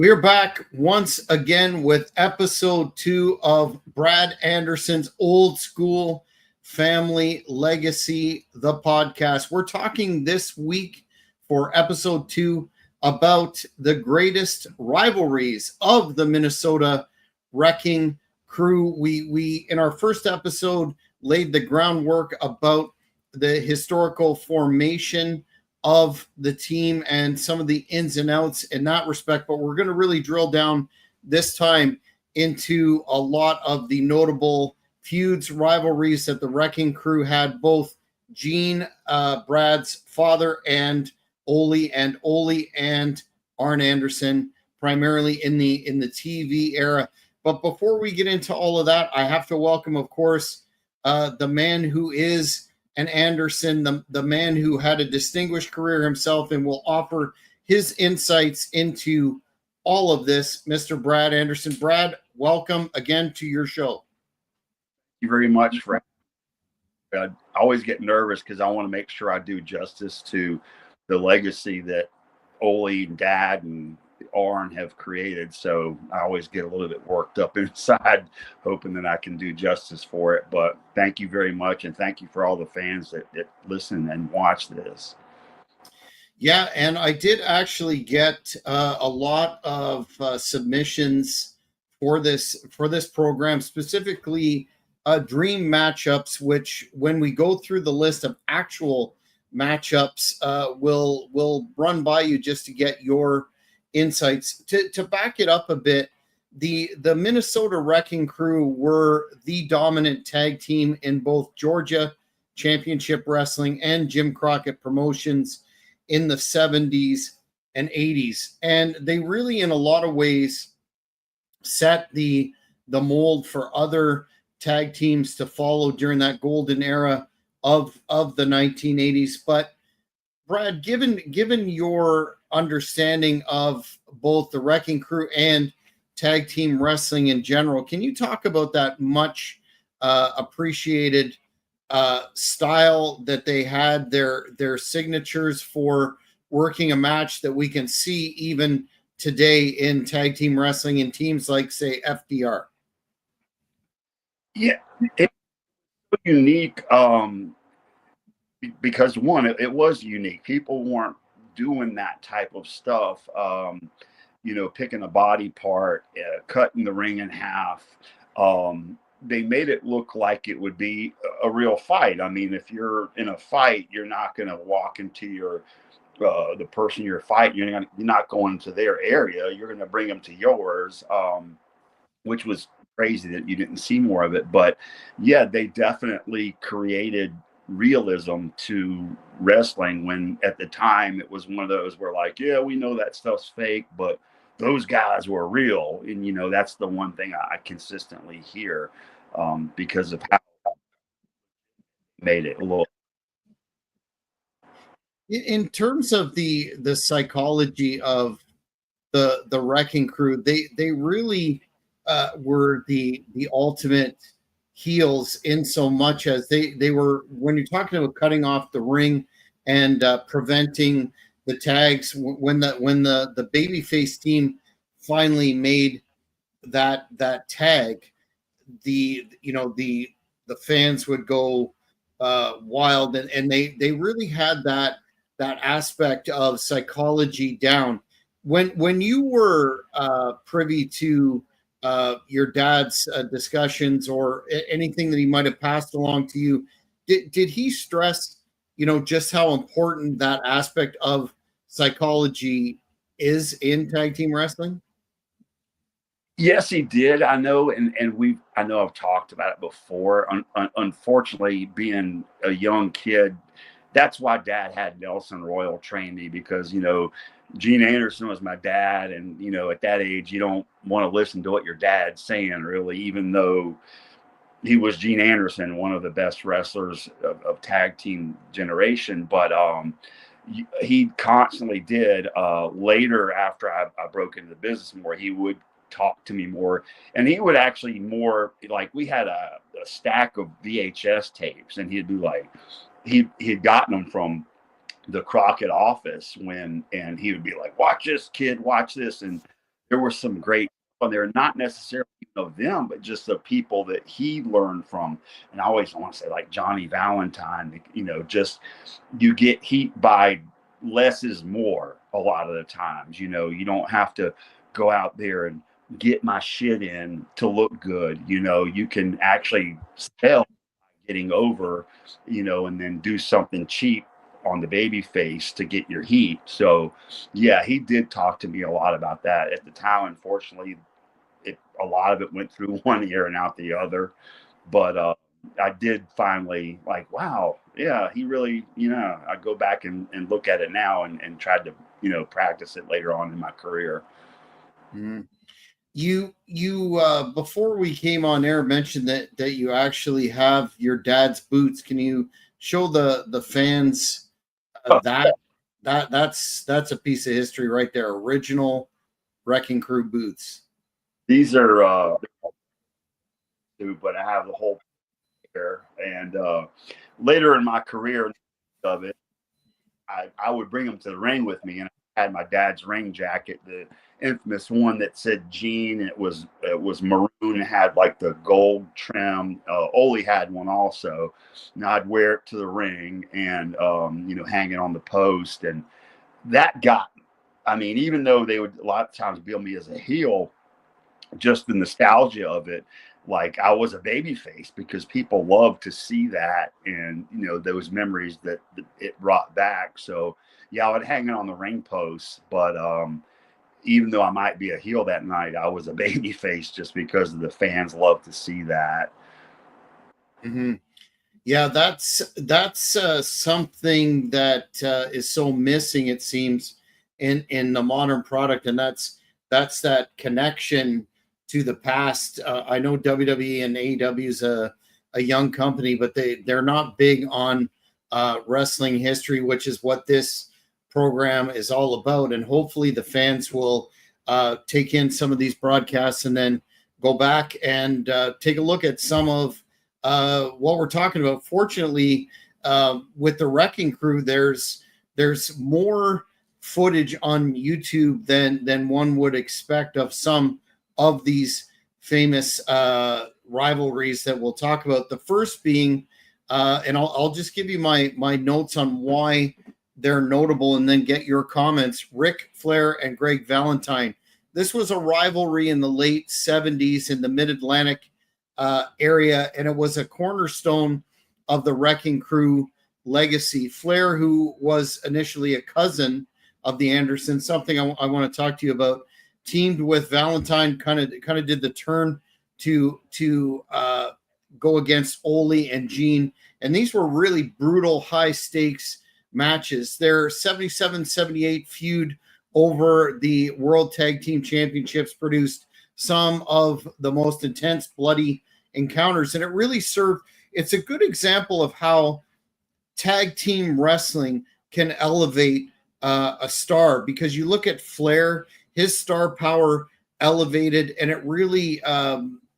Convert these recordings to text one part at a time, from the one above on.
We're back once again with episode 2 of Brad Anderson's Old School Family Legacy, the podcast. We're talking this week for episode 2 about the greatest rivalries of the Minnesota Wrecking Crew. We in our first episode laid the groundwork about the historical formation of the team and some of the ins and outs in that respect, but we're going to really drill down this time into a lot of the notable feuds, rivalries that the Wrecking Crew had, both Gene, Brad's father, and Ole and Arn Anderson, primarily in the TV era. But before we get into all of that, I have to welcome, of course, the man who is an Anderson, the man who had a distinguished career himself and will offer his insights into all of this, Mr. Brad Anderson. Brad, welcome again to your show. Thank you very much, Fred. I always get nervous because I want to make sure I do justice to the legacy that Ole and Dad and Arn have created. So I always get a little bit worked up inside, hoping that I can do justice for it. But thank you very much. And thank you for all the fans that listen and watch this. Yeah, and I did actually get a lot of submissions for this program, specifically dream matchups, which when we go through the list of actual matchups, we'll run by you just to get your insights. To back it up a bit, the Minnesota Wrecking Crew were the dominant tag team in both Georgia Championship Wrestling and Jim Crockett Promotions in the 70s and 80s. And they really, in a lot of ways, set the mold for other tag teams to follow during that golden era of the 1980s. But Brad, given your understanding of both the Wrecking Crew and tag team wrestling in general, can you talk about that much appreciated style that they had, their signatures for working a match that we can see even today in tag team wrestling in teams like, say, FDR? Yeah, it's unique. Because one, it was unique. People weren't doing that type of stuff. Picking a body part, cutting the ring in half. They made it look like it would be a real fight. I mean, if you're in a fight, you're not going to walk into the person you're fighting. You're not going to their area. You're going to bring them to yours, which was crazy that you didn't see more of it. But yeah, they definitely created realism to wrestling, when at the time it was one of those where, like, yeah, we know that stuff's fake, but those guys were real. And that's the one thing I consistently hear, because of how made it look. In terms of the psychology of the Wrecking Crew, they really were the ultimate heels, in so much as they were, when you're talking about cutting off the ring and preventing the tags, when the babyface team finally made that tag, the fans would go wild, and they really had that aspect of psychology down. When you were privy to your dad's discussions, or anything that he might have passed along to you, did he stress, just how important that aspect of psychology is in tag team wrestling? Yes, he did. I know, and I know I've talked about it before. Unfortunately, being a young kid, that's why Dad had Nelson Royal train me, because Gene Anderson was my dad, and at that age you don't want to listen to what your dad's saying, really, even though he was Gene Anderson, one of the best wrestlers of tag team generation. But he constantly did. Later, after I broke into the business more, he would talk to me more, and he would actually more, like, we had a stack of VHS tapes, and he'd be like, he'd gotten them from the Crockett office, and he would be like, watch this, kid, watch this. And there were some great on there, not necessarily of them, but just the people that he learned from. And I always want to say like Johnny Valentine, just you get heat by less is more a lot of the times. You don't have to go out there and get my shit in to look good. You can actually sell getting over, and then do something cheap on the baby face to get your heat. So yeah, he did talk to me a lot about that. At the time, unfortunately, a lot of it went through one ear and out the other. But I did finally like, wow, yeah, he really, I go back and look at it now and tried to, practice it later on in my career. Mm. You before we came on air mentioned that you actually have your dad's boots. Can you show the fans that's a piece of history right there? Original Wrecking Crew boots. These are but I have the whole pair. And later in my career of it, I would bring them to the ring with me, and I had my dad's ring jacket, the infamous one that said Gene. It was maroon. It had like the gold trim. Ole had one also. And I'd wear it to the ring and hang it on the post, and that got. I mean, even though they would a lot of times bill me as a heel, just the nostalgia of it, like I was a baby face because people love to see that and those memories that it brought back. So yeah, I would hang it on the ring post, but even though I might be a heel that night, I was a baby face just because the fans love to see that. Mm-hmm. Yeah, that's something that is so missing, it seems, in the modern product, and that's that connection to the past. I know WWE and AEW is a young company, but they're not big on wrestling history, which is what this program is all about. And hopefully, the fans will take in some of these broadcasts and then go back and take a look at some of what we're talking about. Fortunately, with the Wrecking Crew, there's more footage on YouTube than one would expect of some of these famous rivalries that we'll talk about. The first being, and I'll just give you my notes on why they're notable, and then get your comments. Ric Flair and Greg Valentine. This was a rivalry in the late 70s in the Mid-Atlantic area, and it was a cornerstone of the Wrecking Crew legacy. Flair, who was initially a cousin of the Andersons, something I want to talk to you about, teamed with Valentine, kind of did the turn to go against Ole and Gene, and these were really brutal, high stakes matches. Their 77-78 feud over the World Tag Team Championships produced some of the most intense, bloody encounters, and it really served. It's a good example of how tag team wrestling can elevate a star, because you look at Flair, his star power elevated, and it really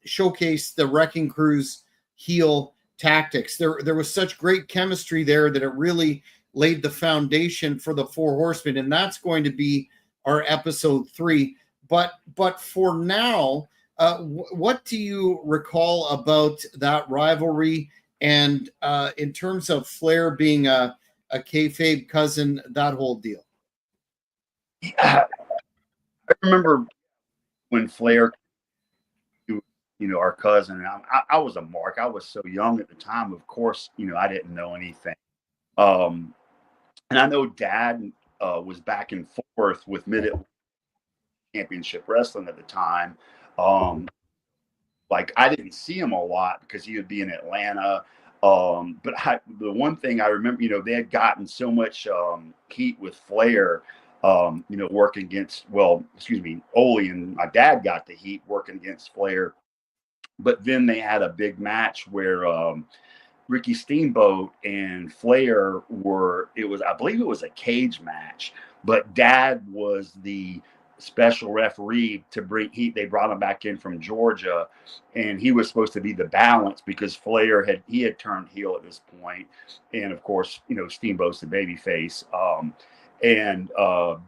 showcased the Wrecking Crew's heel tactics. There was such great chemistry there that it really laid the foundation for the Four Horsemen, and that's going to be our episode 3. But for now, what do you recall about that rivalry? And in terms of Flair being a kayfabe cousin, that whole deal. Yeah, I remember when Flair, our cousin, and I was a mark. I was so young at the time. Of course, I didn't know anything. And I know Dad was back and forth with Mid-Atlantic Championship Wrestling at the time. Like I didn't see him a lot because he would be in Atlanta. But the one thing I remember, they had gotten so much heat with Flair, working against, Ole and my dad got the heat working against Flair. But then they had a big match where Ricky Steamboat and Flair I believe it was a cage match, but Dad was the special referee to bring heat. They brought him back in from Georgia, and he was supposed to be the balance because Flair had turned heel at this point, and of course, Steamboat's the babyface. and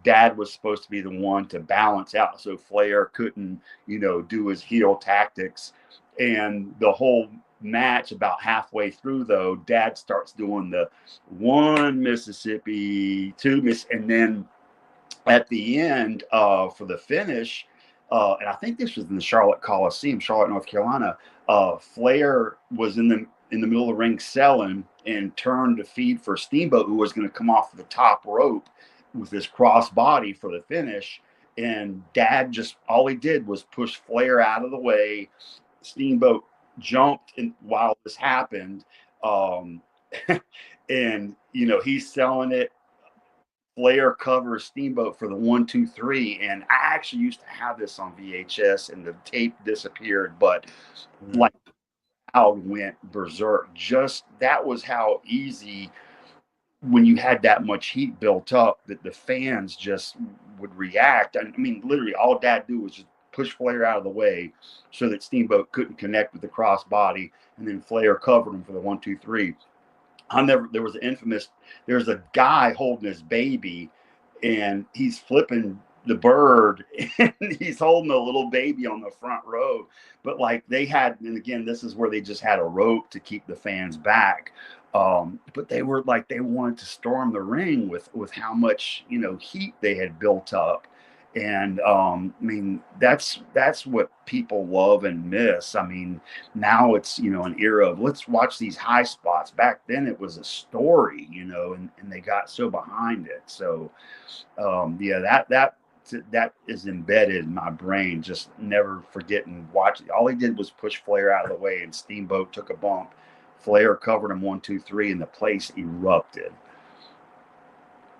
Dad was supposed to be the one to balance out, so Flair couldn't, do his heel tactics. And the whole match, about halfway through, though, Dad starts doing the one Mississippi, two Miss, and then at the end, for the finish, and I think this was in the Charlotte Coliseum, Charlotte, North Carolina. Flair was in the middle of the ring selling and turned to feed for Steamboat, who was going to come off the top rope with this cross body for the finish. And Dad just, all he did was push Flair out of the way. Steamboat jumped in while this happened. And, he's selling it. Flair covers Steamboat for the 1, 2, 3. And I actually used to have this on VHS and the tape disappeared, but like, crowd went berserk. Just that was how easy, when you had that much heat built up, that the fans just would react. I mean, literally all Dad do was just push Flair out of the way so that Steamboat couldn't connect with the crossbody, and then Flair covered him for the 1, 2, 3. There's a guy holding his baby, and he's flipping the bird, and he's holding a little baby on the front row. But like they had, and again, this is where they just had a rope to keep the fans back. But they were like, they wanted to storm the ring with how much, heat they had built up. And I mean, that's what people love and miss. I mean, now it's, an era of let's watch these high spots. Back then it was a story, and they got so behind it. So yeah, that is embedded in my brain. Just never forgetting watching. All he did was push Flair out of the way, and Steamboat took a bump. Flair covered him 1, 2, 3, and the place erupted.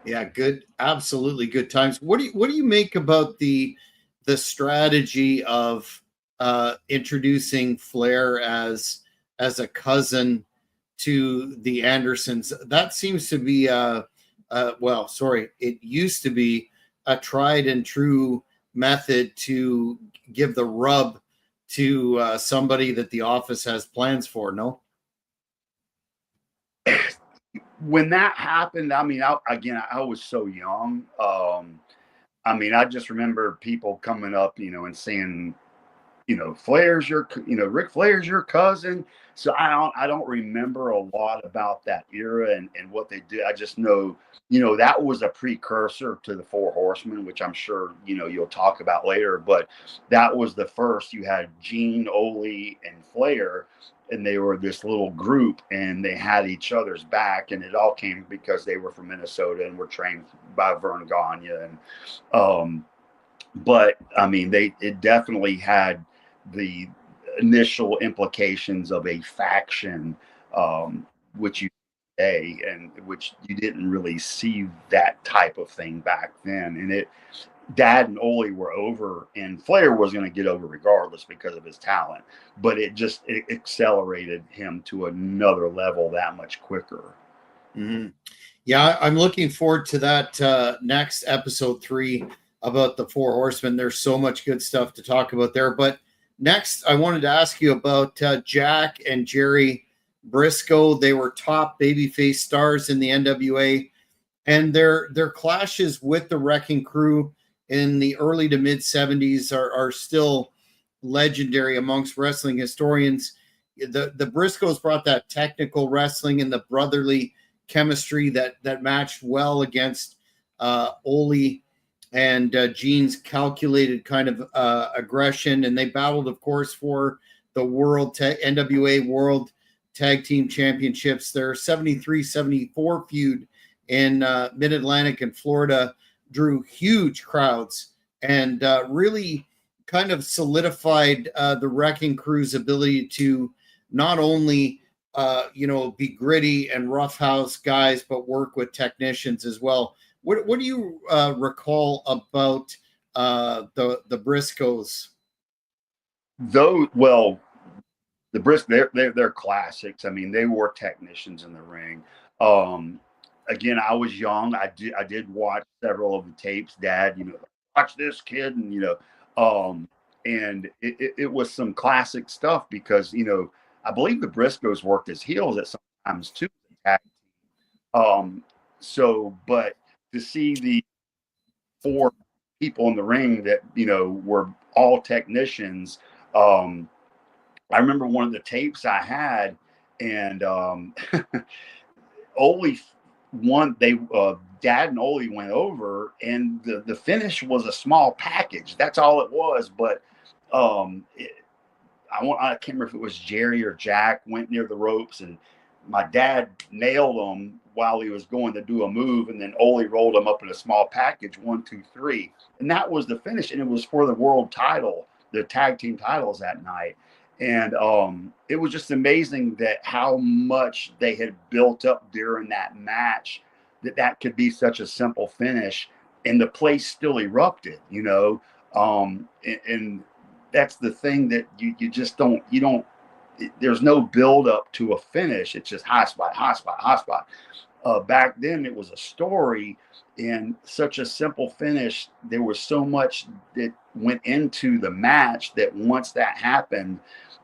Yeah, good, absolutely good times. What do you make about the strategy of introducing Flair as a cousin to the Andersons? That seems to be it used to be a tried and true method to give the rub to somebody that the office has plans for. No. When that happened, I mean, I was so young. I mean, I just remember people coming up, and saying, Flair's Ric Flair's your cousin. So I don't remember a lot about that era and what they did. I just know, that was a precursor to the Four Horsemen, which I'm sure, you'll talk about later. But that was the first. You had Gene, Ole, and Flair, and they were this little group, and they had each other's back, and it all came because they were from Minnesota and were trained by Vern Gagne. And but I mean, it definitely had the initial implications of a faction, which you today, and which you didn't really see that type of thing back then. And Dad and Ole were over, and Flair was going to get over regardless because of his talent, but it accelerated him to another level that much quicker. Mm-hmm. Yeah, I'm looking forward to that next episode 3 about the Four Horsemen. There's so much good stuff to talk about there. But next, I wanted to ask you about Jack and Jerry Briscoe. They were top babyface stars in the NWA, and their clashes with the Wrecking Crew in the early to mid 70s are still legendary amongst wrestling historians. The Briscoes brought that technical wrestling and the brotherly chemistry that matched well against Ole and Gene's calculated kind of aggression. And they battled, of course, for the NWA World Tag Team Championships. Their 73-74 feud in Mid-Atlantic and Florida drew huge crowds and really kind of solidified the Wrecking Crew's ability to not only be gritty and roughhouse guys, but work with technicians as well. What do you recall about the Briscoes? The Briscoes, they're classics. I mean, they were technicians in the ring. Again, I was young. I did watch several of the tapes. Dad, watch this, kid, and and it was some classic stuff because I believe the Briscoes worked as heels at sometimes too. But to see the 4 people in the ring that, were all technicians. I remember one of the tapes I had, and Ole won. Dad and Ole went over, and the finish was a small package. That's all it was. But I can't remember if it was Jerry or Jack went near the ropes, and my dad nailed him while he was going to do a move, and then Ole rolled him up in a small package, 1, 2, 3, and that was the finish. And it was for the world title, the tag team titles that night. And it was just amazing that how much they had built up during that match, that could be such a simple finish, and the place still erupted, and that's the thing that you just don't, there's no build up to a finish. It's just high spot, high spot, high spot. Back then it was a story, and such a simple finish. There was so much that went into the match that once that happened,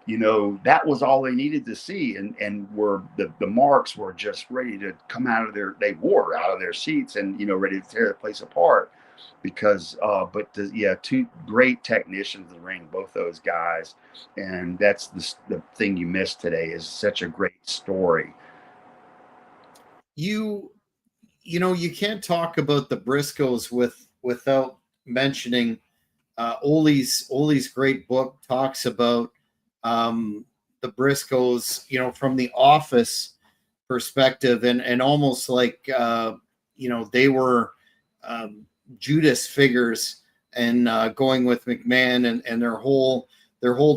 that was all they needed to see. And were the marks were just ready to come out of they wore out of their seats, and, ready to tear the place apart. Because, two great technicians in the ring, both those guys. And that's the thing you missed today, is such a great story. You can't talk about the Briscoes without mentioning Ole's great book talks about the Briscoes, from the Office perspective, and almost like they were Judas figures, and going with McMahon and their whole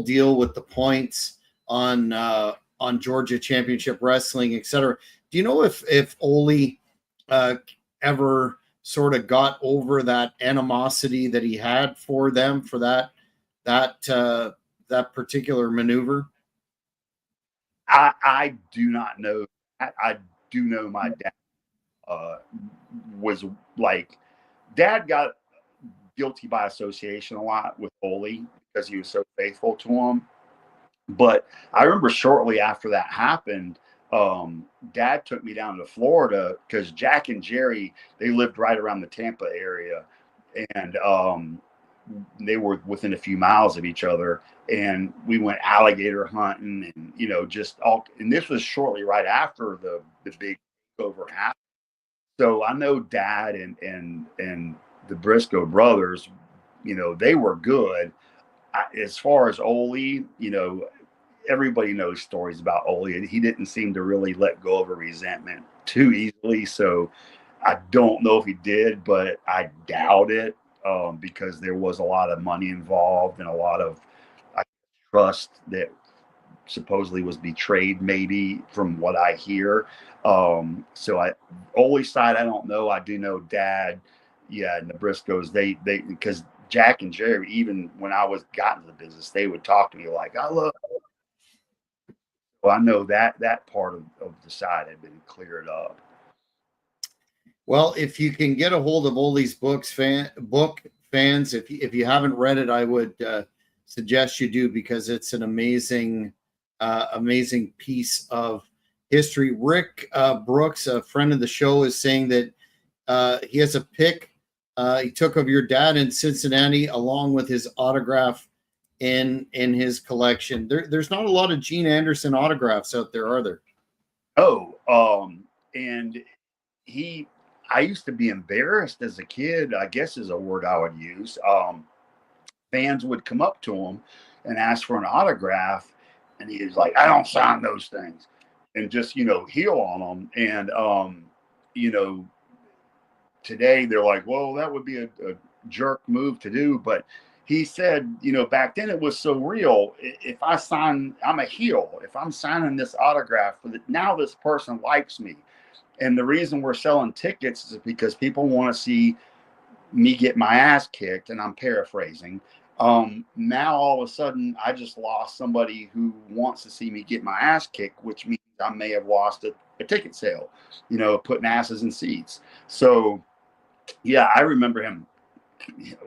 deal with the points on Georgia Championship Wrestling, etc. Do you know if Ole ever sort of got over that animosity that he had for them for that particular maneuver? I do not know. I do know my dad was like, Dad got guilty by association a lot with Ole because he was so faithful to him. But I remember shortly after that happened, Dad took me down to Florida, because Jack and Jerry, they lived right around the Tampa area, and they were within a few miles of each other. And we went alligator hunting, and just all. And this was shortly right after the big takeover happened. So I know Dad and the Briscoe brothers, they were good. As far as Ole, everybody knows stories about Ole. He didn't seem to really let go of a resentment too easily. So I don't know if he did, but I doubt it, because there was a lot of money involved and a lot of trust that supposedly was betrayed, maybe, from what I hear. So Ole's side, I don't know. I do know Dad, and the Briscoes, they because Jack and Jerry, even when I got into the business, they would talk to me like, I love. Well, I know that part of the side had been cleared up. Well, if you can get a hold of Ole's book fans, if you haven't read it, I would suggest you do, because it's an amazing piece of history. Rick Brooks, a friend of the show, is saying that he has a pic he took of your dad in Cincinnati, along with his autograph in his collection. There's not a lot of Gene Anderson autographs out there, are there? Oh, and I used to be embarrassed as a kid, I guess is a word I would use. Fans would come up to him and ask for an autograph, and he was like, I don't sign those things, and just, heel on them. And, today they're like, well, that would be a jerk move to do. But he said, back then it was so real. If I sign, I'm a heel. If I'm signing this autograph, now this person likes me. And the reason we're selling tickets is because people want to see me get my ass kicked. And I'm paraphrasing. Now all of a sudden I just lost somebody who wants to see me get my ass kicked, which means I may have lost a ticket sale, putting asses in seats. So yeah, I remember him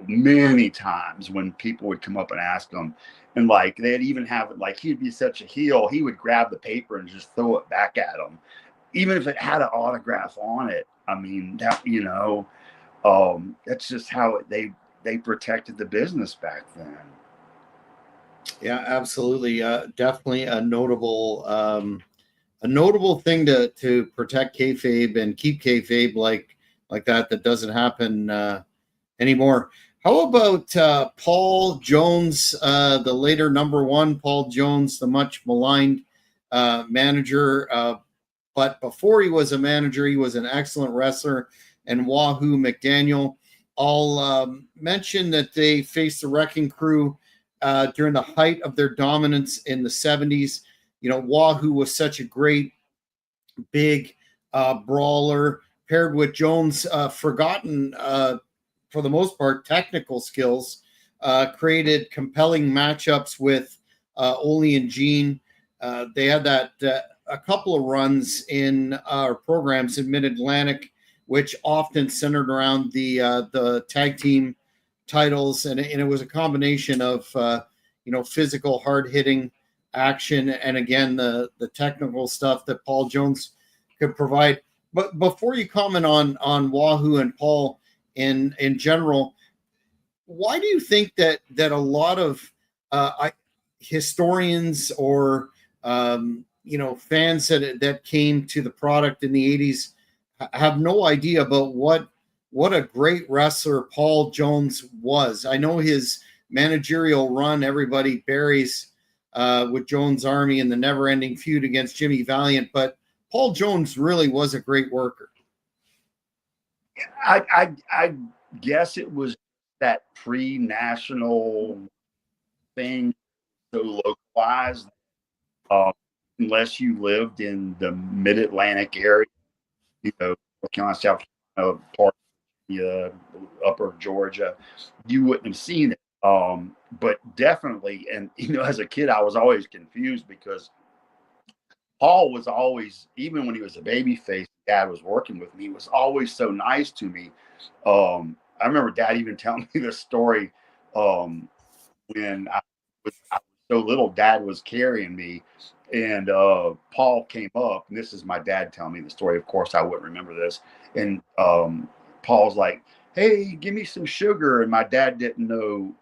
many times when people would come up and ask him, and like they'd even have it, like he'd be such a heel, he would grab the paper and just throw it back at him, even if it had an autograph on it. I mean, that's just how they protected the business back then. Yeah, absolutely. Definitely a notable thing to protect kayfabe and keep kayfabe like that doesn't happen anymore. How about Paul Jones, the later number one, Paul Jones, the much maligned manager? But before he was a manager, he was an excellent wrestler. And Wahoo McDaniel. I'll mention that they faced the Wrecking Crew during the height of their dominance in the 70s. You know, Wahoo was such a great big brawler, paired with Jones' forgotten, for the most part, technical skills, created compelling matchups with Ole and Gene. They had that a couple of runs in our programs in Mid Atlantic, which often centered around the tag team titles, and it was a combination of physical, hard hitting action, and again the technical stuff that Paul Jones could provide. But before you comment on Wahoo and Paul in general, why do you think that a lot of historians or fans that came to the product in the 80s have no idea about what a great wrestler Paul Jones was? I know his managerial run everybody buries with Jones Army and the never-ending feud against Jimmy Valiant, but Paul Jones really was a great worker. I guess it was that pre-national thing, so localized. Unless you lived in the Mid-Atlantic area, North Carolina, South Carolina, part of Upper Georgia, you wouldn't have seen it. But definitely, and as a kid, I was always confused because Paul was always, even when he was a baby face, Dad was working with me, he was always so nice to me. I remember Dad even telling me this story when I was so little. Dad was carrying me, and Paul came up, and this is my dad telling me the story. Of course, I wouldn't remember this. And Paul's like, "Hey, give me some sugar," and my dad didn't know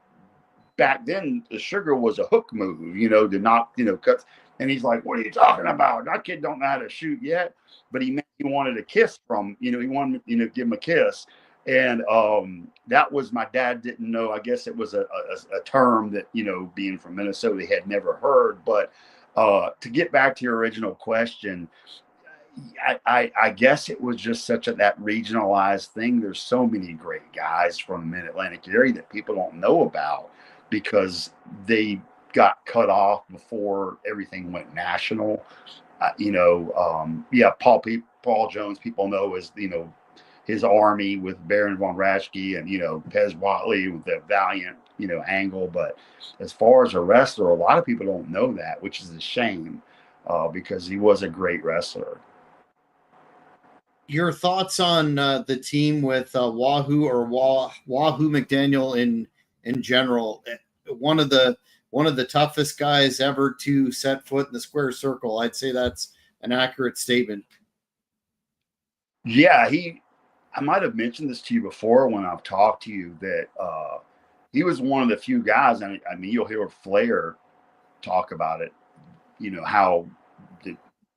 back then the sugar was a hook move, to knock, cut. And he's like, "What are you talking about? That kid don't know how to shoot yet." But he wanted a kiss from, he wanted, give him a kiss. And that was, my dad didn't know. I guess it was a term that, being from Minnesota, he had never heard. But to get back to your original question, I guess it was just that regionalized thing. There's so many great guys from the Mid-Atlantic area that people don't know about because they got cut off before everything went national. Paul Jones, people know as, his army with Baron von Raschke and, Pez Whatley with the Valiant, angle. But as far as a wrestler, a lot of people don't know that, which is a shame because he was a great wrestler. Your thoughts on the team with Wahoo or Wahoo McDaniel in general? One of the toughest guys ever to set foot in the square circle. I'd say that's an accurate statement. Yeah, I might have mentioned this to you before when I've talked to you that he was one of the few guys. I mean, you'll hear Flair talk about it. How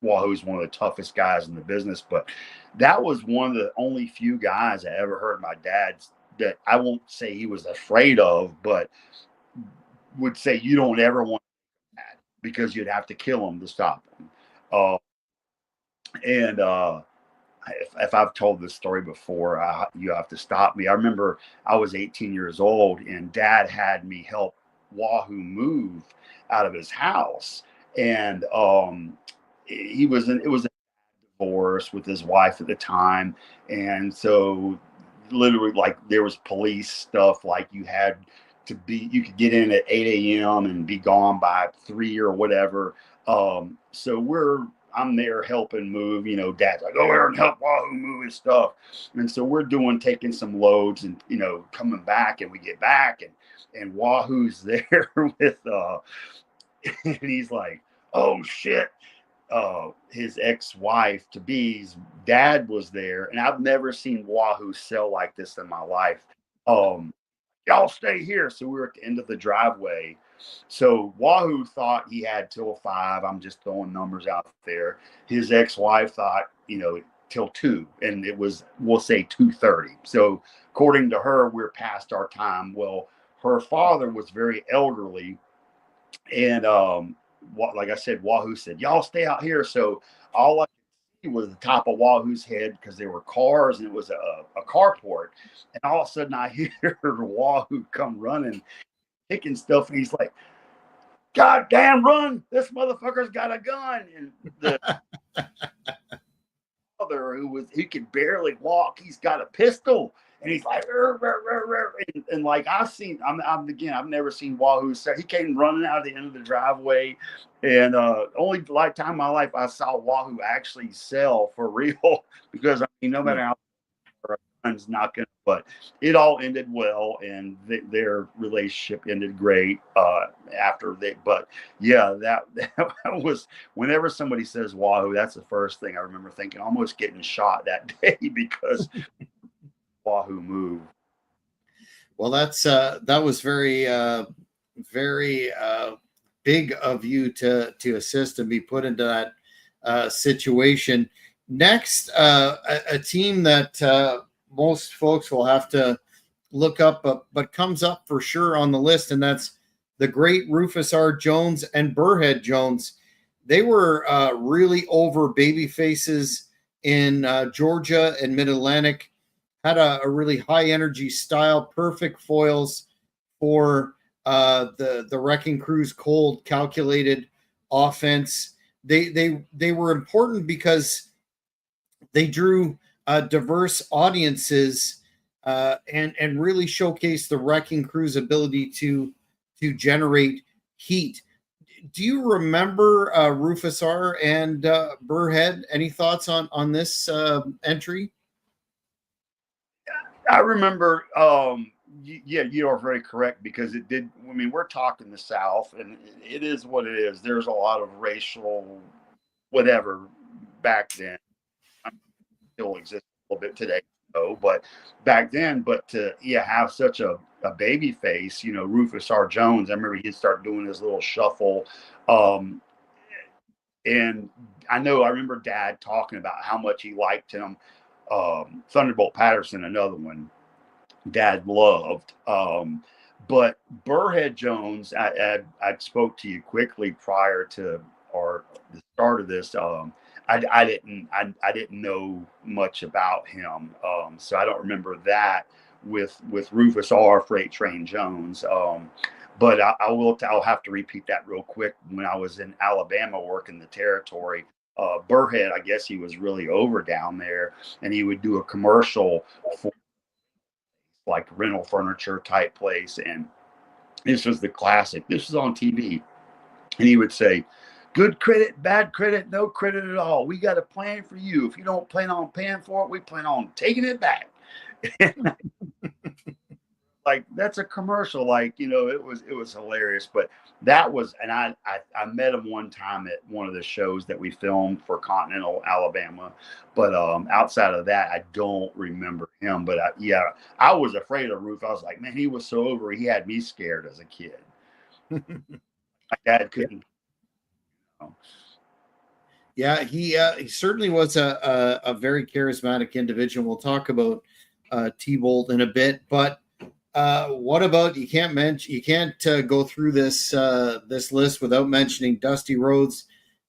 Wahoo's one of the toughest guys in the business, but that was one of the only few guys I ever heard my dad, that I won't say he was afraid of, but would say you don't ever want that because you'd have to kill him to stop him. And if I've told this story before, you have to stop me. I remember I was 18 years old and Dad had me help Wahoo move out of his house. And it was a divorce with his wife at the time. And so literally, like, there was police stuff, like you could get in at 8 a.m. and be gone by 3 or whatever. So I'm there helping move, Dad's like, go there and help Wahoo move his stuff. And so we're taking some loads and, coming back, and we get back and Wahoo's there with, and he's like, oh shit. his ex-wife to be's dad was there, and I've never seen Wahoo sell like this in my life. Y'all stay here. So we were at the end of the driveway. So Wahoo thought he had till 5. I'm just throwing numbers out there. His ex-wife thought, till 2, and it was, we'll say 2:30. So according to her, we're past our time. Well, her father was very elderly, and like I said, Wahoo said, "Y'all stay out here." So all I could see was the top of Wahoo's head because there were cars and it was a carport. And all of a sudden, I hear Wahoo come running, kicking stuff, and he's like, "God damn, run! This motherfucker's got a gun!" And the father, who could barely walk, he's got a pistol. And he's like, "Rrr, rrr, rrr, rrr." And like I've never seen Wahoo. So he came running out of the end of the driveway, and only time in my life I saw Wahoo actually sell for real. Because I mean, no matter how gun's not gonna, but it all ended well, and their relationship ended great after they. But yeah, that was, whenever somebody says Wahoo, that's the first thing I remember thinking, almost getting shot that day because Wahoo move. Well, that was very very big of you to assist and be put into that situation. Next, a team that most folks will have to look up, but comes up for sure on the list, and that's the great Rufus R. Jones and Burrhead Jones. They were really over baby faces in Georgia and Mid-Atlantic. Had a really high energy style, perfect foils for the Wrecking Crew's cold, calculated offense. They were important because they drew diverse audiences and really showcased the Wrecking Crew's ability to generate heat. Do you remember Rufus R. and Burrhead? Any thoughts on this entry? I remember, yeah, you are very correct, because it did. I mean, we're talking the South, and it is what it is. There's a lot of racial whatever back then. Still exists a little bit today, though, but back then, but to have such a baby face, Rufus R. Jones. I remember he'd start doing his little shuffle, and I remember Dad talking about how much he liked him. Thunderbolt Patterson, another one Dad loved. But Burrhead Jones, I spoke to you quickly prior to the start of this. I didn't know much about him, so I don't remember that with Rufus R. Freight Train Jones. But I'll have to repeat that real quick. When I was in Alabama working the territory, Burrhead, I guess he was really over down there, and he would do a commercial for like rental furniture type place. And this was the classic. This was on TV. And he would say, "Good credit, bad credit, no credit at all. We got a plan for you. If you don't plan on paying for it, we plan on taking it back." Like, that's a commercial. Like, it was hilarious. But that was, and I met him one time at one of the shows that we filmed for Continental Alabama. But outside of that, I don't remember him. But I was afraid of Roof. I was like, man, he was so over. He had me scared as a kid. My dad couldn't. Yeah, he certainly was a very charismatic individual. We'll talk about T-Bolt in a bit, but what about, you can't go through this list without mentioning Dusty Rhodes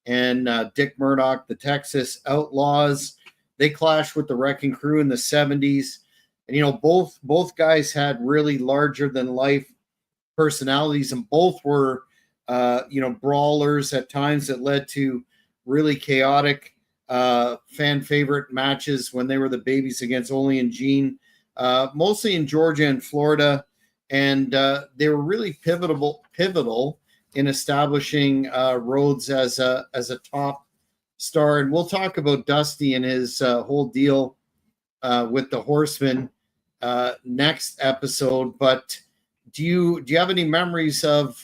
and Dick Murdoch, the Texas Outlaws. They clashed with the Wrecking Crew in the 70s, and both guys had really larger than life personalities, and both were brawlers at times that led to really chaotic fan favorite matches when they were the babies against Ole and Gene. Mostly in Georgia and Florida, and they were really pivotal in establishing Rhodes as a top star. And we'll talk about Dusty and his whole deal with the Horsemen next episode. But do you have any memories of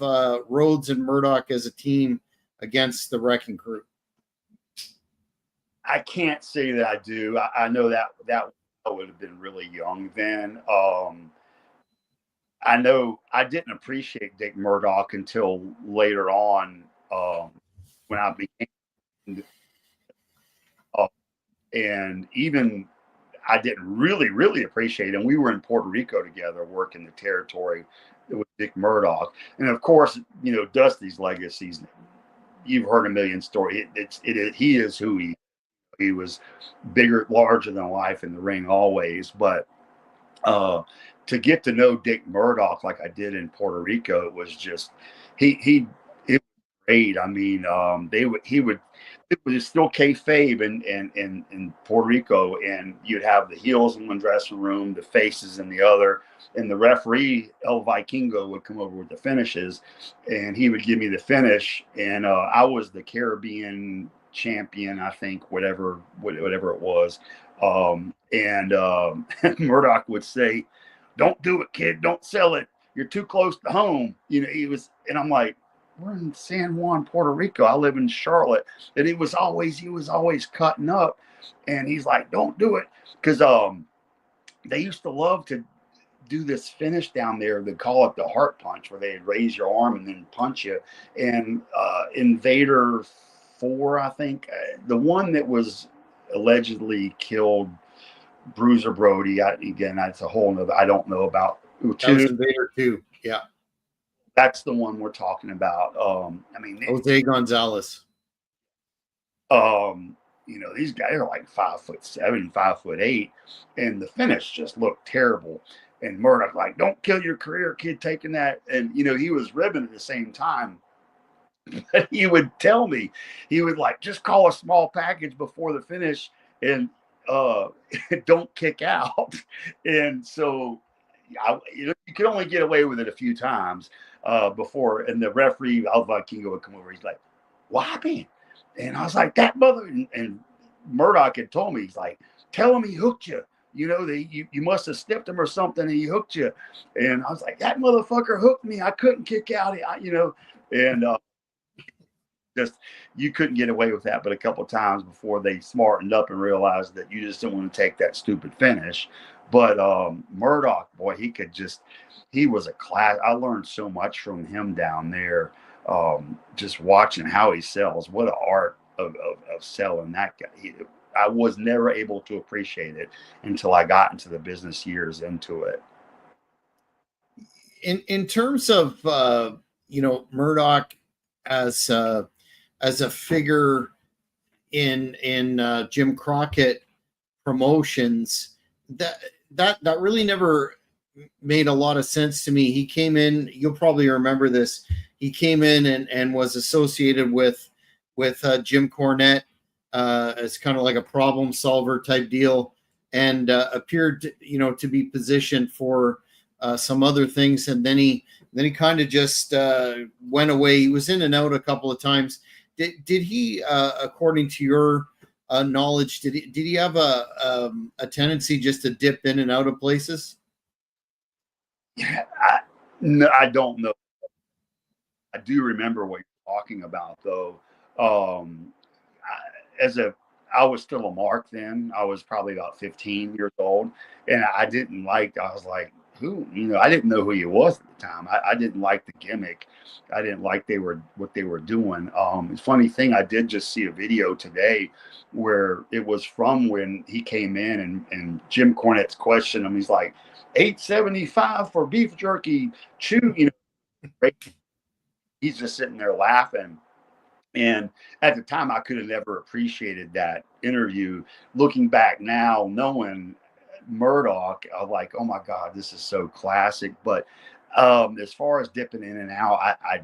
Rhodes and Murdoch as a team against the Wrecking Crew? I can't say that I do. I know that I would have been really young then. I know I didn't appreciate Dick Murdoch until later on, when I became, uh, and even I didn't really appreciate him. We were in Puerto Rico together, working the territory with Dick Murdoch, and of course, Dusty's legacies. You've heard a million stories. He is who he was, bigger, larger than life in the ring always. But to get to know Dick Murdoch like I did in Puerto Rico, it was just he it was great. I mean, he would it was still kayfabe in Puerto Rico, and you'd have the heels in one dressing room, the faces in the other, and the referee El Vikingo would come over with the finishes, and he would give me the finish, and I was the Caribbean champion, I think, whatever it was. And Murdoch would say, "Don't do it, kid. Don't sell it. You're too close to home." He was, and I'm like, "We're in San Juan, Puerto Rico. I live in Charlotte." And he was always cutting up, and he's like, "Don't do it," because they used to love to do this finish down there. They call it the heart punch, where they'd raise your arm and then punch you. And Invader 4, I think, the one that was allegedly killed Bruiser Brody. Again, that's a whole nother. I don't know about That was two. Invader 2. Yeah. That's the one we're talking about. I mean, Jose Gonzalez. These guys are like 5'7", 5'8", and the finish just looked terrible. And Murdoch like, "Don't kill your career, kid, taking that." And he was ribbing at the same time. But he would tell me, he would like, "Just call a small package before the finish, and uh don't kick out." And so you could only get away with it a few times before, and the referee Alva Kingo would come over. He's like, "What happened?" And I was like, "That mother," and Murdoch had told me, he's like, "Tell him he hooked you. You must have snipped him or something, and he hooked you." And I was like, "That motherfucker hooked me. I couldn't kick out." And just, you couldn't get away with that but a couple of times before they smartened up and realized that you just don't want to take that stupid finish. But Murdoch, boy, he was a class. I learned so much from him down there, just watching how he sells. What an art of selling that guy. I was never able to appreciate it until I got into the business years into it. In terms of Murdoch as a figure in Jim Crockett promotions, that really never made a lot of sense to me. He came in, you'll probably remember this. He came in and was associated with Jim Cornette as kind of like a problem solver type deal, and appeared to be positioned for some other things, and then he kind of just went away. He was in and out a couple of times. Did he, according to your knowledge, did he have a tendency just to dip in and out of places? Yeah, no, I don't know. I do remember what you're talking about, though. I was still a mark then. I was probably about 15 years old, and I was like, who? I didn't know who he was at the time. I didn't like the gimmick. I didn't like what they were doing. Funny thing, I did just see a video today where it was from when he came in, and Jim Cornette's questioned him. He's like, $8.75 for beef jerky, chew, he's just sitting there laughing. And at the time, I could have never appreciated that interview. Looking back now, knowing Murdoch, I'm like, oh my God, this is so classic. But as far as dipping in and out, I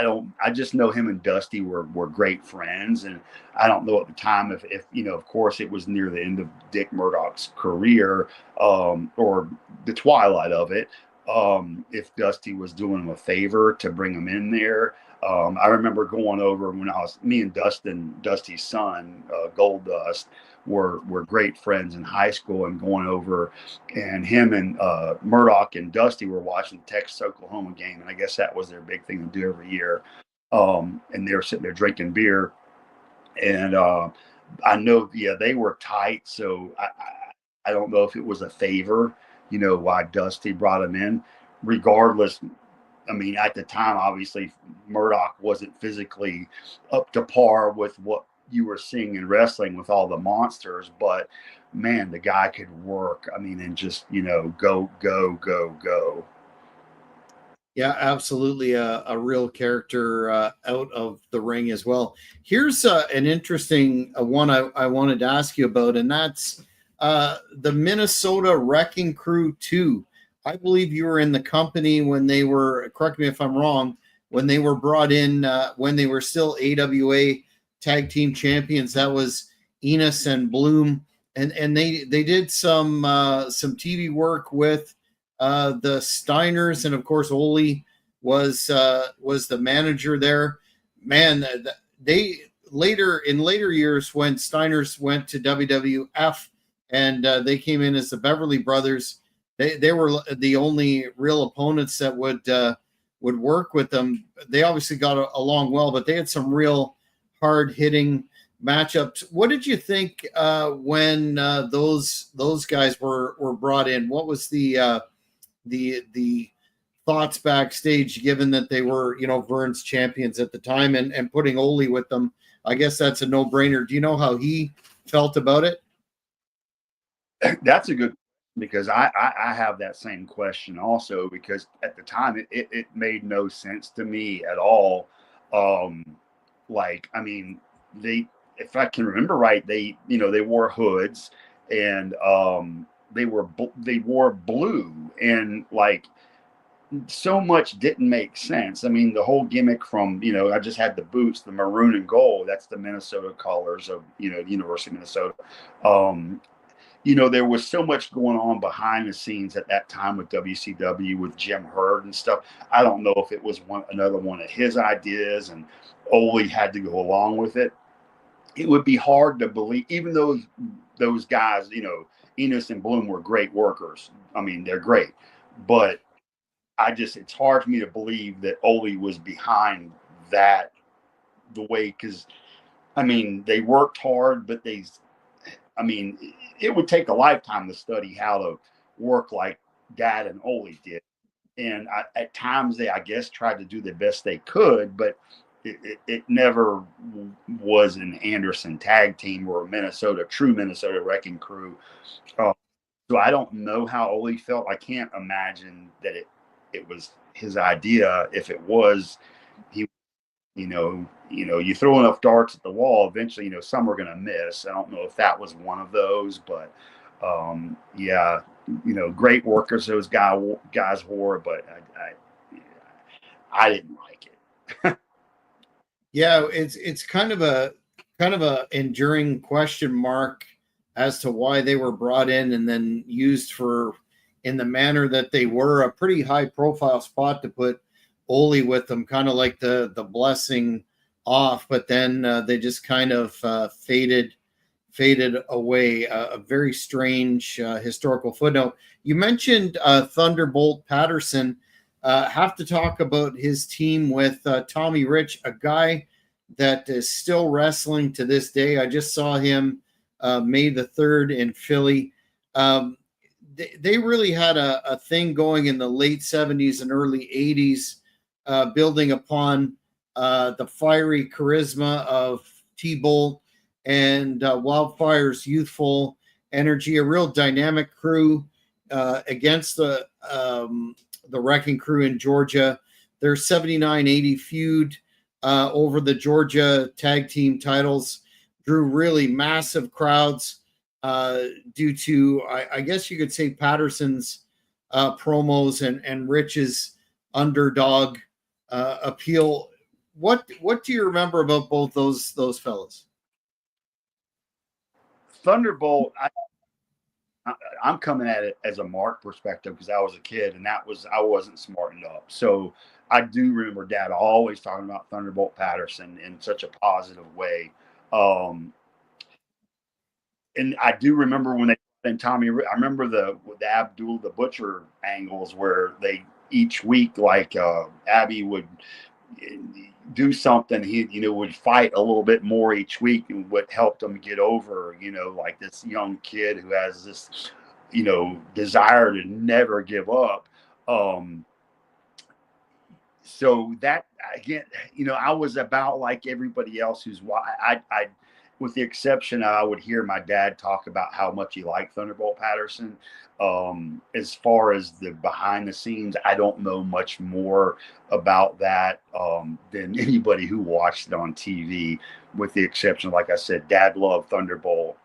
don't. I just know him and Dusty were great friends, and I don't know at the time if of course, it was near the end of Dick Murdoch's career, or the twilight of it. If Dusty was doing him a favor to bring him in there. I remember going over when me and Dusty's son, Gold Dust, were great friends in high school, and going over, and him and Murdoch and Dusty were watching the Texas Oklahoma game, and I guess that was their big thing to do every year. And they were sitting there drinking beer, and I know, yeah, they were tight. So I don't know if it was a favor, why Dusty brought him in. Regardless, I mean, at the time, obviously, Murdoch wasn't physically up to par with what you were seeing in wrestling with all the monsters, but man, the guy could work. I mean, and just, go, go, go, go. Yeah, absolutely. A real character out of the ring as well. Here's an interesting one I wanted to ask you about, and that's the Minnesota Wrecking Crew 2. I believe you were in the company when they were, correct me if I'm wrong, when they were brought in, when they were still AWA tag team champions. That was Enos and Bloom. And they did some TV work with the Steiners, and of course Ole was the manager there. Man, they later years when Steiners went to WWF and they came in as the Beverly Brothers, they were the only real opponents that would work with them. They obviously got along well, but they had some real hard hitting matchups. What did you think when those guys were brought in? What was the thoughts backstage, given that they were, Vern's champions at the time, and putting Ole with them? I guess that's a no-brainer. Do you know how he felt about it? That's a good, because I have that same question also, because at the time it made no sense to me at all. Like, I mean, if I can remember right, they wore hoods, and they wore blue, and like, so much didn't make sense. I mean, the whole gimmick from, I just had the boots, the maroon and gold. That's the Minnesota colors of, the University of Minnesota. There was so much going on behind the scenes at that time with WCW, with Jim Herd and stuff. I don't know if it was another one of his ideas, and Ole had to go along with it. It would be hard to believe, even though those guys, Enos and Bloom were great workers. I mean, they're great, but it's hard for me to believe that Ole was behind that the way, because I mean, they worked hard, but it would take a lifetime to study how to work like Dad and Ole did. And at times they, I guess, tried to do the best they could, but it never was an Anderson tag team or a true Minnesota Wrecking Crew. So I don't know how Ole felt. I can't imagine that it was his idea. If it was, he, you throw enough darts at the wall, eventually, some are going to miss. I don't know if that was one of those, but yeah, great workers those guys were, but I didn't like it. Yeah, it's kind of a enduring question mark as to why they were brought in and then used for in the manner that they were. A pretty high profile spot to put Ole with them, kind of like the blessing off, but then they just kind of faded away. A very strange historical footnote. You mentioned Thunderbolt Patterson. Have to talk about his team with Tommy Rich, a guy that is still wrestling to this day. I just saw him May the 3rd in Philly. They really had a thing going in the late 70s and early 80s, building upon the fiery charisma of T-Bolt and Wildfire's youthful energy. A real dynamic crew against the Wrecking Crew in Georgia. Their 79-80 feud over the Georgia tag team titles drew really massive crowds due to, I guess you could say, Patterson's promos and Rich's underdog appeal. What do you remember about both those fellas? Thunderbolt, I'm coming at it as a Mark perspective, because I was a kid and I wasn't smart enough. So I do remember Dad always talking about Thunderbolt Patterson in such a positive way. And I do remember when they and Tommy. I remember the Abdul the Butcher angles where they each week, like Abby would, do something, he, would fight a little bit more each week, and what helped him get over, like this young kid who has this, desire to never give up. Um, so that, again, I was about like everybody else who's why I with the exception, I would hear my dad talk about how much he liked Thunderbolt Patterson. As far as the behind the scenes, I don't know much more about that than anybody who watched it on TV, with the exception, like I said, Dad loved Thunderbolt.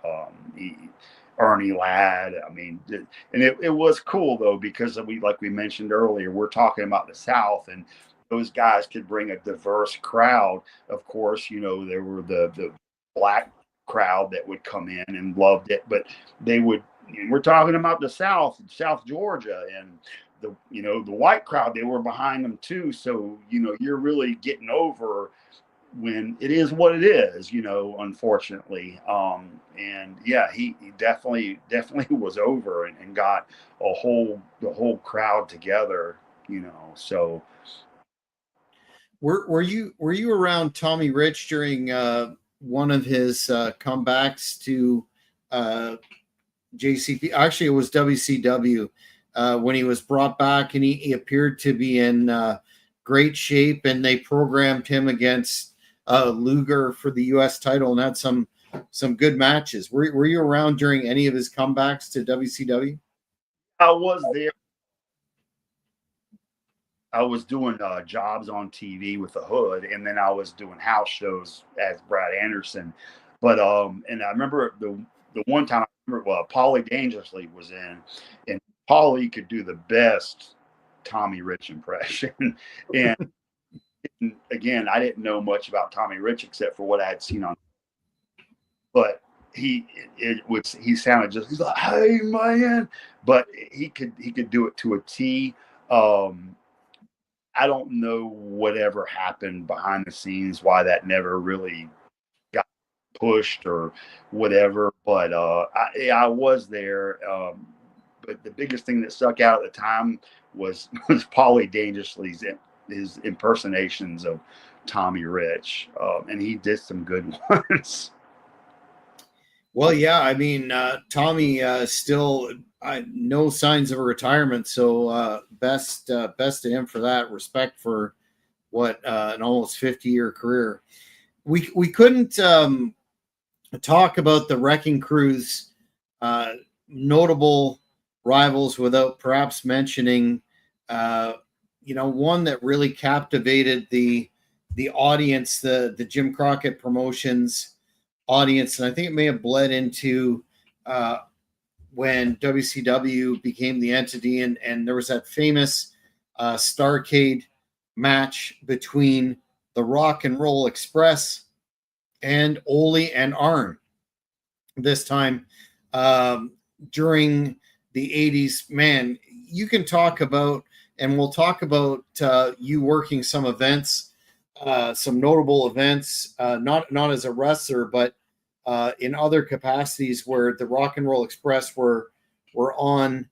Ernie Ladd. I mean, and it was cool though, because like we mentioned earlier, we're talking about the South, and those guys could bring a diverse crowd. Of course, there were the black crowd that would come in and loved it, but they would. And we're talking about the South Georgia, and the white crowd. They were behind them too. So you're really getting over when it is what it is, unfortunately. And yeah, he definitely was over, and got the whole crowd together, so. Were you around Tommy Rich during one of his comebacks to JCP? Actually, it was WCW when he was brought back, and he appeared to be in great shape, and they programmed him against Luger for the U.S. title, and had some good matches. Were you around during any of his comebacks to WCW? I was there. I was doing jobs on TV with the Hood, and then I was doing house shows as Brad Anderson. But and I remember the one time, Paulie Dangerously was in, and Paulie could do the best Tommy Rich impression. And again, I didn't know much about Tommy Rich except for what I had seen on, but he sounded just, he's like, "Hey man," but he could do it to a T. I don't know whatever happened behind the scenes, why that never really got pushed or whatever. But I was there. But the biggest thing that stuck out at the time was Paulie Dangerously's his impersonations of Tommy Rich, and he did some good ones. Well, yeah, I mean, Tommy still no signs of a retirement, so best to him for that. Respect for what an almost 50-year career. We couldn't talk about the Wrecking Crew's notable rivals without perhaps mentioning, one that really captivated the audience, the Jim Crockett Promotions audience, and I think it may have bled into when WCW became the entity, and there was that famous Starrcade match between the Rock and Roll Express and Ole and Arn. This time during the 80s, man, you can talk about, and we'll talk about you working some events, some notable events, not as a wrestler, but in other capacities where the Rock and Roll Express were on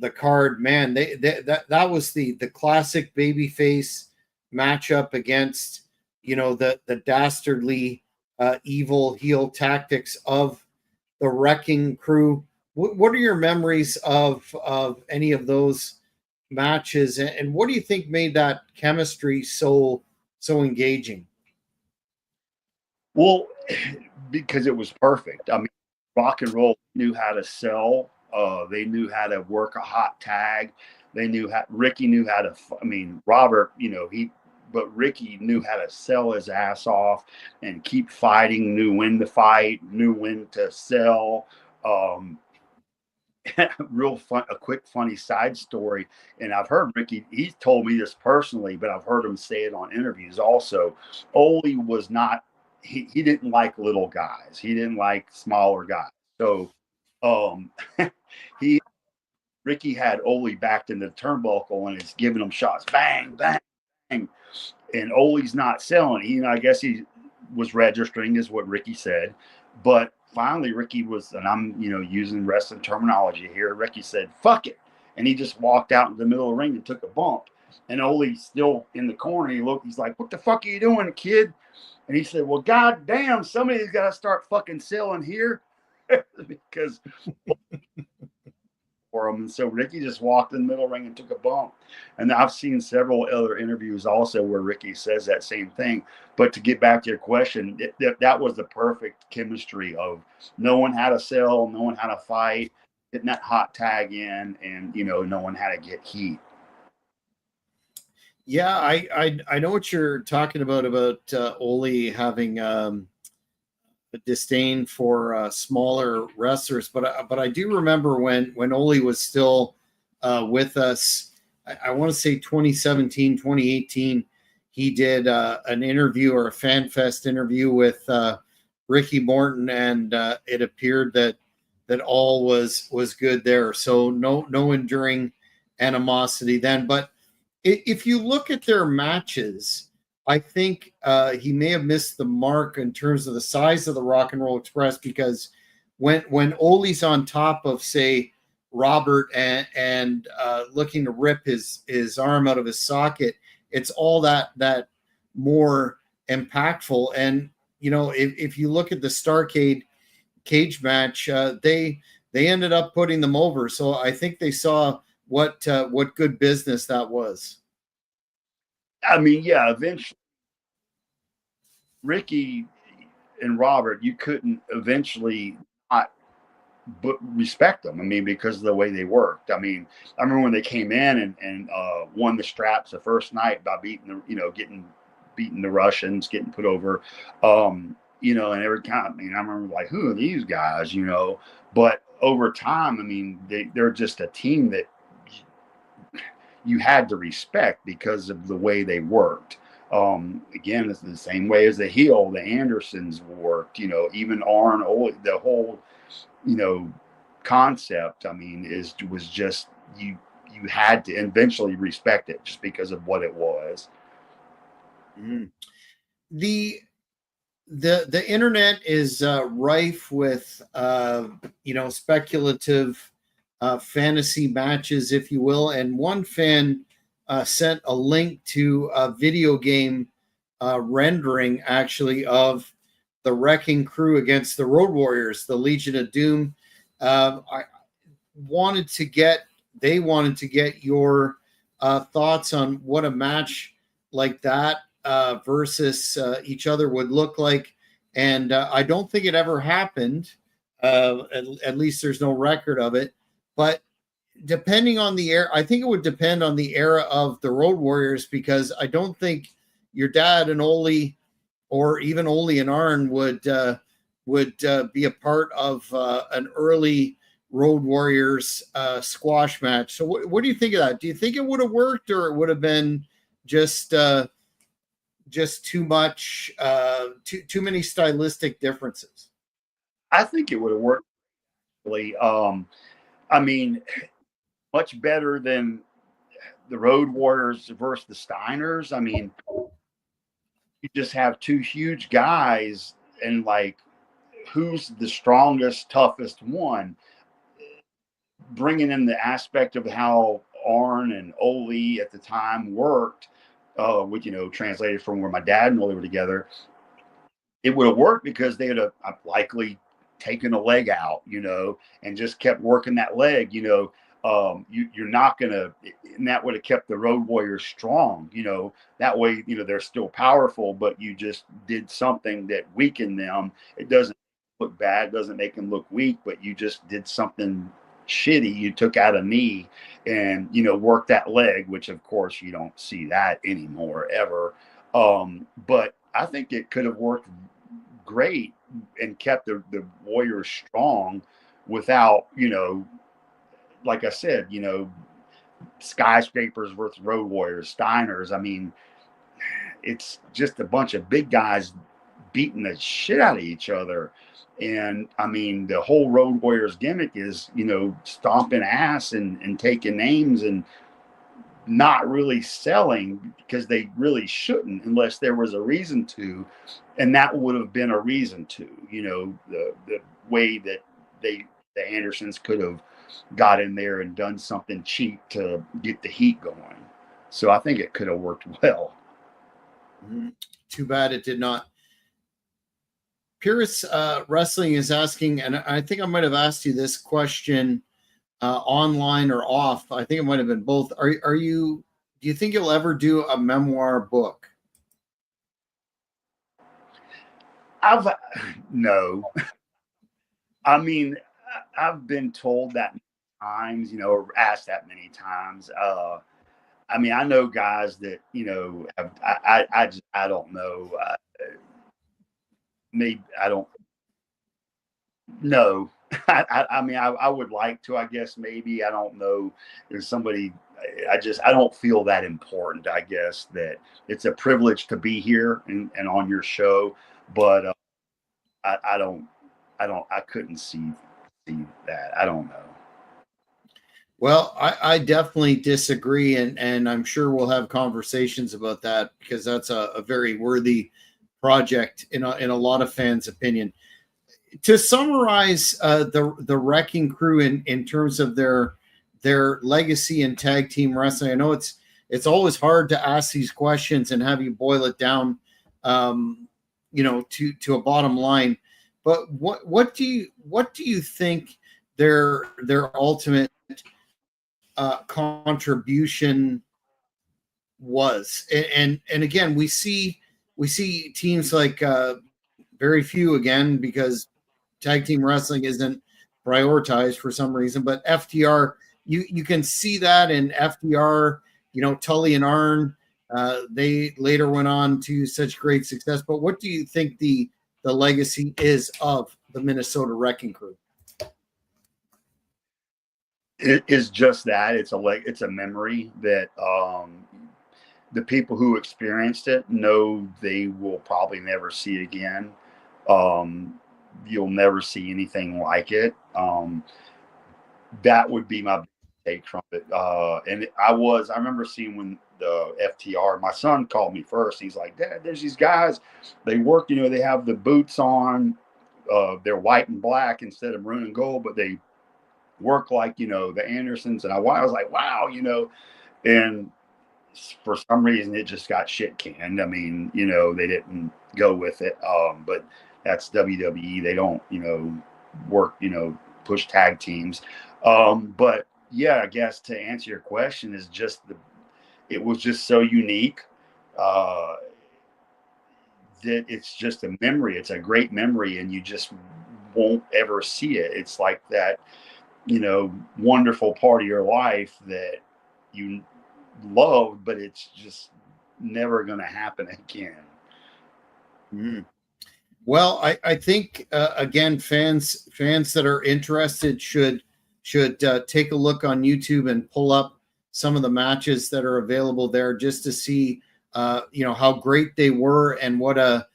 the card. Man, that was the classic babyface matchup against the dastardly evil heel tactics of the Wrecking Crew. What are your memories of any of those matches, and what do you think made that chemistry so engaging? Well, because it was perfect. I mean, Rock and Roll knew how to sell. They knew how to work a hot tag. They knew how. Ricky knew how to. I mean, Robert, but Ricky knew how to sell his ass off and keep fighting. Knew when to fight. Knew when to sell. Real fun. A quick funny side story, and I've heard Ricky. He's told me this personally, but I've heard him say it on interviews also. Ole was not. He didn't like little guys. He didn't like smaller guys. So he Ricky had Ole backed in the turnbuckle and is giving him shots, bang, bang, bang, and Ole's not selling. I guess he was registering, is what Ricky said. But finally, Ricky was, and I'm using wrestling terminology here. Ricky said, "Fuck it," and he just walked out in the middle of the ring and took a bump. And Ole's still in the corner. He's like, "What the fuck are you doing, kid?" And he said, "Well, goddamn, somebody's got to start fucking selling here," because for him. And so Ricky just walked in the middle ring and took a bump. And I've seen several other interviews also where Ricky says that same thing. But to get back to your question, that was the perfect chemistry of knowing how to sell, knowing how to fight, getting that hot tag in, and knowing how to get heat. Yeah, I know what you're talking about Ole having a disdain for smaller wrestlers, but I do remember when Ole was still with us. I want to say 2017, 2018. He did an interview or a Fan Fest interview with Ricky Morton, and it appeared that all was good there. So no enduring animosity then. But if you look at their matches, I think he may have missed the mark in terms of the size of the Rock and Roll Express, because when Ole's on top of, say, Robert and looking to rip his arm out of his socket, it's all that more impactful. And if you look at the Starcade cage match, they ended up putting them over. So I think they saw what good business that was. I mean, yeah, eventually Ricky and Robert, you couldn't eventually not but respect them. I mean, because of the way they worked. I mean, I remember when they came in and won the straps the first night by beating getting beating the Russians, getting put over. And every time, I mean, I remember like, who are these guys? But over time, I mean, they're just a team that you had to respect because of the way they worked. Again, it's the same way as the heel, the Andersons worked, even Arn, the whole, concept, I mean, was just, you had to eventually respect it just because of what it was. Mm. The internet is rife with speculative fantasy matches, if you will, and one fan sent a link to a video game rendering, actually, of the Wrecking Crew against the Road Warriors, the Legion of Doom. I wanted to get they wanted to get your thoughts on what a match like that versus each other would look like. And I don't think it ever happened. At least there's no record of it. But depending on the era, I think it would depend on the era of the Road Warriors, because I don't think your dad and Ole, or even Ole and Arn, would be a part of an early Road Warriors squash match. So what do you think of that? Do you think it would have worked, or it would have been just too much, too many stylistic differences? I think it would have worked really. I mean, much better than the Road Warriors versus the Steiners. I mean, you just have two huge guys, and like, who's the strongest, toughest one? Bringing in the aspect of how Arn and Ole at the time worked, which translated from where my dad and Ole were together, it would have worked because they would have likely taken a leg out, and just kept working that leg. You're not gonna, and that would have kept the Road Warriors strong. That way, they're still powerful, but you just did something that weakened them. It doesn't look bad, doesn't make them look weak, but you just did something shitty. You took out a knee and worked that leg, which of course you don't see that anymore ever. But I think it could have worked great and kept the Warriors strong without, like I said, skyscrapers versus Road Warriors, Steiners. I mean, it's just a bunch of big guys beating the shit out of each other. And I mean, the whole Road Warriors gimmick is, stomping ass and taking names and not really selling, because they really shouldn't unless there was a reason to. And that would have been a reason to, the way that the Andersons could have got in there and done something cheap to get the heat going. So I think it could have worked well. Too bad it did not. Pierce Wrestling is asking, and I think I might have asked you this question online or off. I think it might have been both. Are you? Do you think you'll ever do a memoir book? No. I mean, I've been told that many times, or asked that many times. I mean, I know guys that, I don't know. Maybe I don't know. I mean, I would like to, I guess, maybe, I don't know. There's somebody, I don't feel that important. I guess that it's a privilege to be here and on your show, but I don't, I couldn't see that. I don't know. Well, I definitely disagree, and I'm sure we'll have conversations about that because that's a very worthy project in a lot of fans' opinion. To summarize the Wrecking Crew in terms of their legacy in tag team wrestling, I know it's always hard to ask these questions and have you boil it down, to a bottom line. But what do you think their ultimate contribution was? And again, we see teams like very few again because tag team wrestling isn't prioritized for some reason. But FTR, you can see that in FTR. Tully and Arn, they later went on to such great success. But what do you think the legacy is of the Minnesota Wrecking Crew? It is just that it's a memory that the people who experienced it know they will probably never see again. You'll never see anything like it. That would be my take from it. And I remember seeing when the FTR, my son called me first. He's like, Dad, there's these guys. They work, they have the boots on. They're white and black instead of maroon and gold, but they work like, the Andersons. And I was like, wow, and for some reason it just got shit canned. I mean, they didn't go with it. But that's WWE. They don't, work, push tag teams. But yeah, I guess to answer your question is just it was just so unique that it's just a memory. It's a great memory, and you just won't ever see it. It's like that, wonderful part of your life that you loved, but it's just never going to happen again. Mm. Well, I think again, fans that are interested should take a look on YouTube and pull up some of the matches that are available there just to see how great they were and what a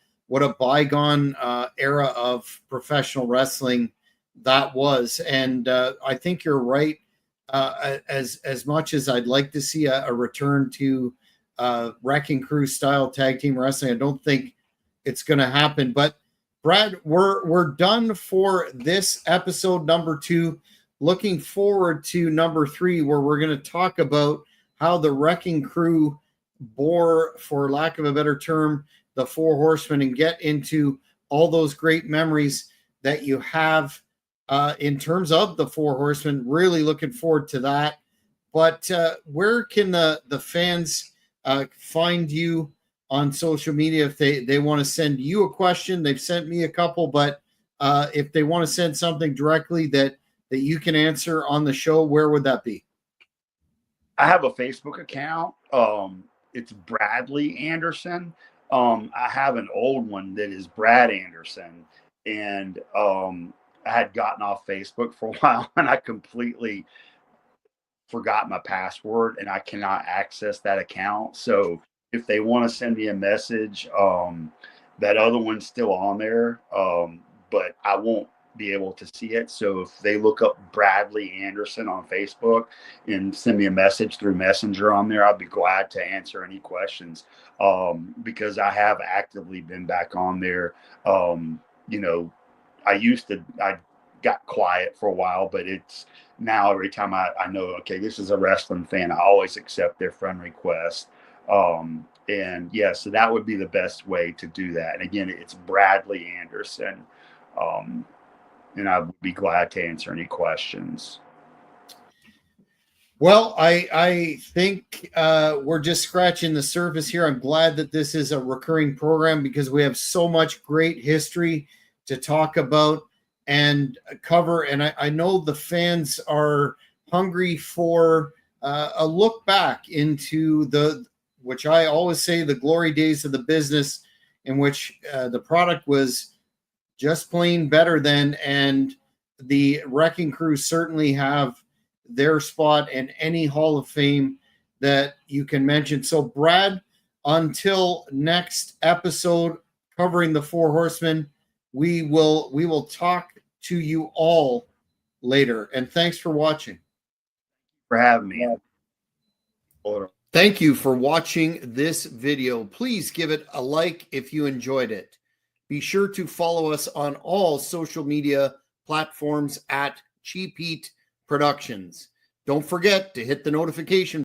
bygone era of professional wrestling that was. And I think you're right. As much as I'd like to see a return to Wrecking Crew style tag team wrestling, I don't think it's going to happen. But Brad, we're done for this episode number 2. Looking forward to number 3, where we're going to talk about how the Wrecking Crew bore, for lack of a better term, the Four Horsemen, and get into all those great memories that you have in terms of the Four Horsemen. Really looking forward to that. But where can the fans find you on social media if they want to send you a question? They've sent me a couple, but if they want to send something directly that you can answer on the show, where would that be? I have a Facebook account. It's Bradley Anderson. I have an old one that is Brad Anderson, and I had gotten off Facebook for a while, and I completely forgot my password, and I cannot access that account. So if they want to send me a message, that other one's still on there, but I won't be able to see it. So if they look up Bradley Anderson on Facebook and send me a message through Messenger on there, I'll be glad to answer any questions, because I have actively been back on there. I got quiet for a while, but it's now every time I know, okay, this is a wrestling fan, I always accept their friend request. And yeah, so that would be the best way to do that. And again, it's Bradley Anderson. And I would be glad to answer any questions. Well, I think we're just scratching the surface here. I'm glad that this is a recurring program because we have so much great history to talk about and cover. And I know the fans are hungry for a look back into which I always say, the glory days of the business, in which the product was just plain better than, and the Wrecking Crew certainly have their spot in any Hall of Fame that you can mention. So, Brad, until next episode covering the Four Horsemen, we will talk to you all later. And thanks for watching. For having me. Thank you for watching this video. Please give it a like if you enjoyed it. Be sure to follow us on all social media platforms at Cheap Heat Productions. Don't forget to hit the notification